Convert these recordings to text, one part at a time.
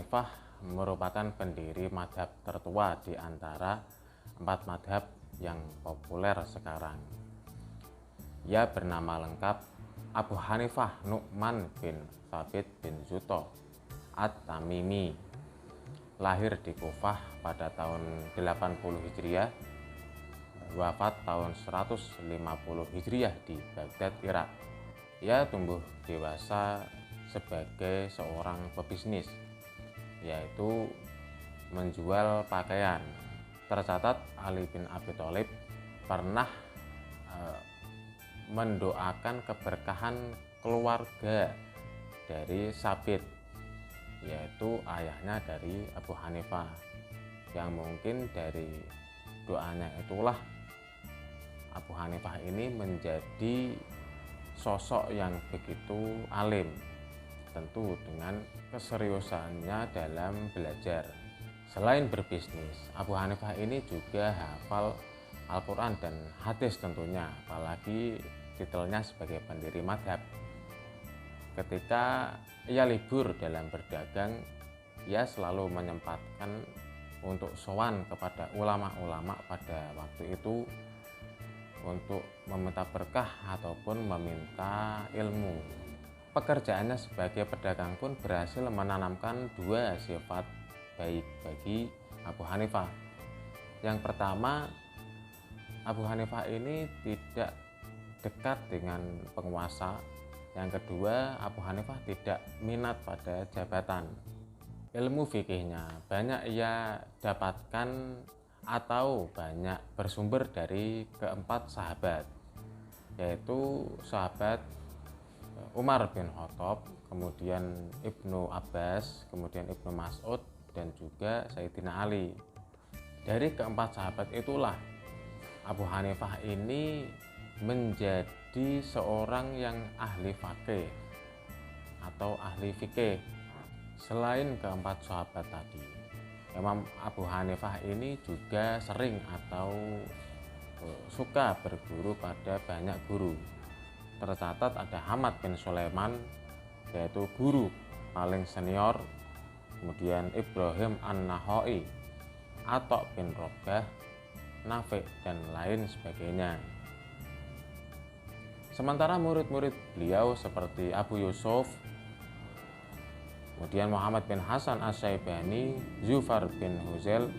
Hanifah merupakan pendiri madhab tertua di antara 4 madhab yang populer sekarang. Ia bernama lengkap Abu Hanifah Nu'man bin Thabit bin Zuto At-Tamimi. Lahir di Kufah pada tahun 80 Hijriah, wafat tahun 150 Hijriah di Baghdad, Irak. Ia tumbuh dewasa sebagai seorang pebisnis, yaitu menjual pakaian. Tercatat Ali bin Abi Thalib pernah mendoakan keberkahan keluarga dari Sabit, yaitu ayahnya dari Abu Hanifah, yang mungkin dari doanya itulah Abu Hanifah ini menjadi sosok yang begitu alim, tentu dengan keseriusannya dalam belajar. Selain berbisnis, Abu Hanifah ini juga hafal Al-Quran dan hadis tentunya, apalagi titelnya sebagai pendiri madhab. Ketika ia libur dalam berdagang, ia selalu menyempatkan untuk sowan kepada ulama-ulama pada waktu itu untuk meminta berkah ataupun meminta ilmu. Pekerjaannya sebagai pedagang pun berhasil menanamkan 2 sifat baik bagi Abu Hanifah. Yang pertama, Abu Hanifah ini tidak dekat dengan penguasa. Yang kedua, Abu Hanifah tidak minat pada jabatan. Ilmu fikihnya banyak ia dapatkan atau banyak bersumber dari keempat sahabat, yaitu sahabat Umar bin Khattab, kemudian Ibnu Abbas, kemudian Ibnu Mas'ud, dan juga Sayyidina Ali. Dari keempat sahabat itulah Abu Hanifah ini menjadi seorang yang ahli fikih atau ahli fikih. Selain keempat sahabat tadi, Imam Abu Hanifah ini juga sering atau suka berguru pada banyak guru. Tercatat ada Hamad bin Sulaiman, yaitu guru paling senior, kemudian Ibrahim An-Nakhai, Atok bin Robah, Nafi', dan lain sebagainya. Sementara murid-murid beliau seperti Abu Yusuf, kemudian Muhammad bin Hasan Asy-Syaibani, Zufar bin Huzail,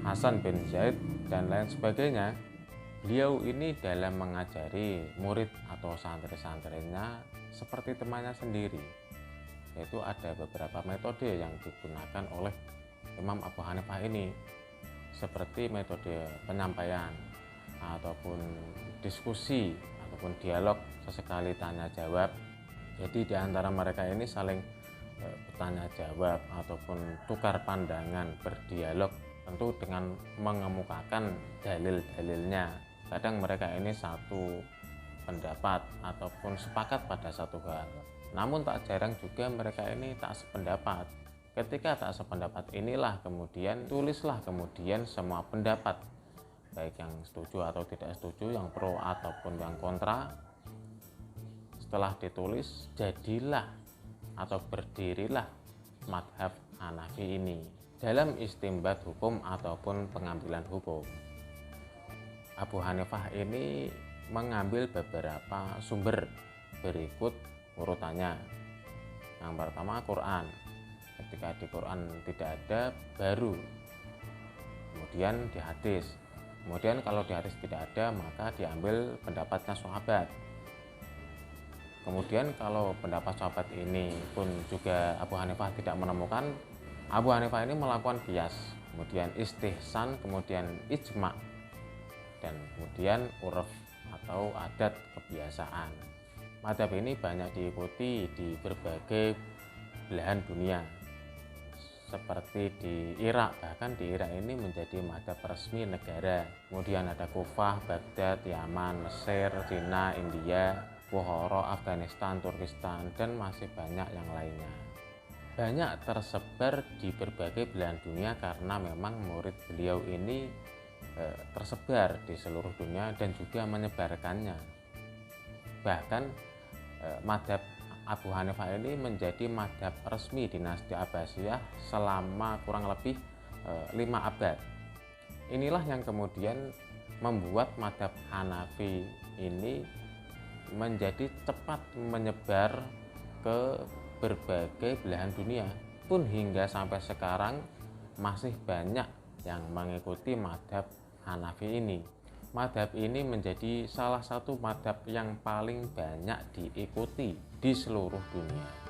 Hasan bin Zaid, dan lain sebagainya, beliau ini dalam mengajari murid atau santri-santrinya seperti temannya sendiri, yaitu ada beberapa metode yang digunakan oleh Imam Abu Hanifah ini, seperti metode penyampaian ataupun diskusi ataupun dialog sesekali tanya jawab. Jadi di antara mereka ini saling bertanya jawab ataupun tukar pandangan, berdialog, tentu dengan mengemukakan dalil-dalilnya. Kadang mereka ini satu pendapat ataupun sepakat pada satu hal, namun tak jarang juga mereka ini tak sependapat. Ketika tak sependapat inilah kemudian tulislah kemudian semua pendapat, baik yang setuju atau tidak setuju, yang pro ataupun yang kontra. Setelah ditulis, jadilah atau berdirilah madhab Hanafi ini dalam istimbat hukum ataupun pengambilan hukum. Abu Hanifah ini mengambil beberapa sumber berikut urutannya. Yang pertama, Quran. Ketika di Quran tidak ada, baru kemudian di hadis. Kemudian kalau di hadis tidak ada, maka diambil pendapatnya sahabat. Kemudian kalau pendapat sahabat ini pun juga Abu Hanifah tidak menemukan, Abu Hanifah ini melakukan qiyas, kemudian istihsan, kemudian ijma', dan kemudian urf atau adat kebiasaan. Madhab ini banyak diikuti di berbagai belahan dunia, seperti di Irak. Bahkan di Irak ini menjadi madhab resmi negara. Kemudian ada Kufah, Baghdad, Yaman, Mesir, Cina, India, Bukhara, Afghanistan, Turkistan, dan masih banyak yang lainnya. Banyak tersebar di berbagai belahan dunia karena memang murid beliau ini tersebar di seluruh dunia dan juga menyebarkannya. Bahkan madhab Abu Hanifah ini menjadi madhab resmi dinasti Abbasiyah selama kurang lebih 5 abad. Inilah yang kemudian membuat madhab Hanafi ini menjadi cepat menyebar ke berbagai belahan dunia, pun hingga sampai sekarang masih banyak yang mengikuti madhab Hanafi ini. Madhab ini menjadi salah satu madhab yang paling banyak diikuti di seluruh dunia.